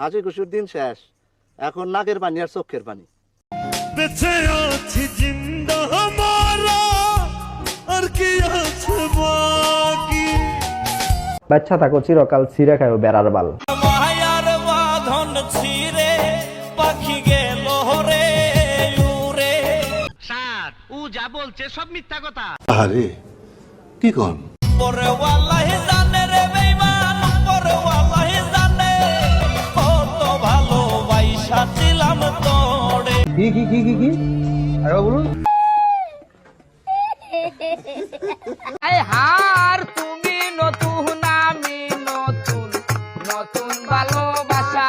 হাসি খুশির দিন শেষ, এখন নাকের পানি আর চোখের পানি। বেঁচে আছি জিন্দা হমারা আর কি আছে বাকি। বাচ্চা থাকো চিরকাল ছিঁড়ে খাও বেড়ার বাল। মায়ার বাঁধন ছিঁড়ে পাখি গেল রে উড়ে। স্যার ও যা বলছে সব মিথ্যা কথা। আরে কি কোন পরে ওয়াল্লাহি জানে রে বেঈমান, পরে ওয়াল্লাহি জানে কত ভালোবাসা ছিলাম তোরে। কি আরে বলুন। হার তুমি নতুন আমি নতুন, নতুন ভালোবাসা।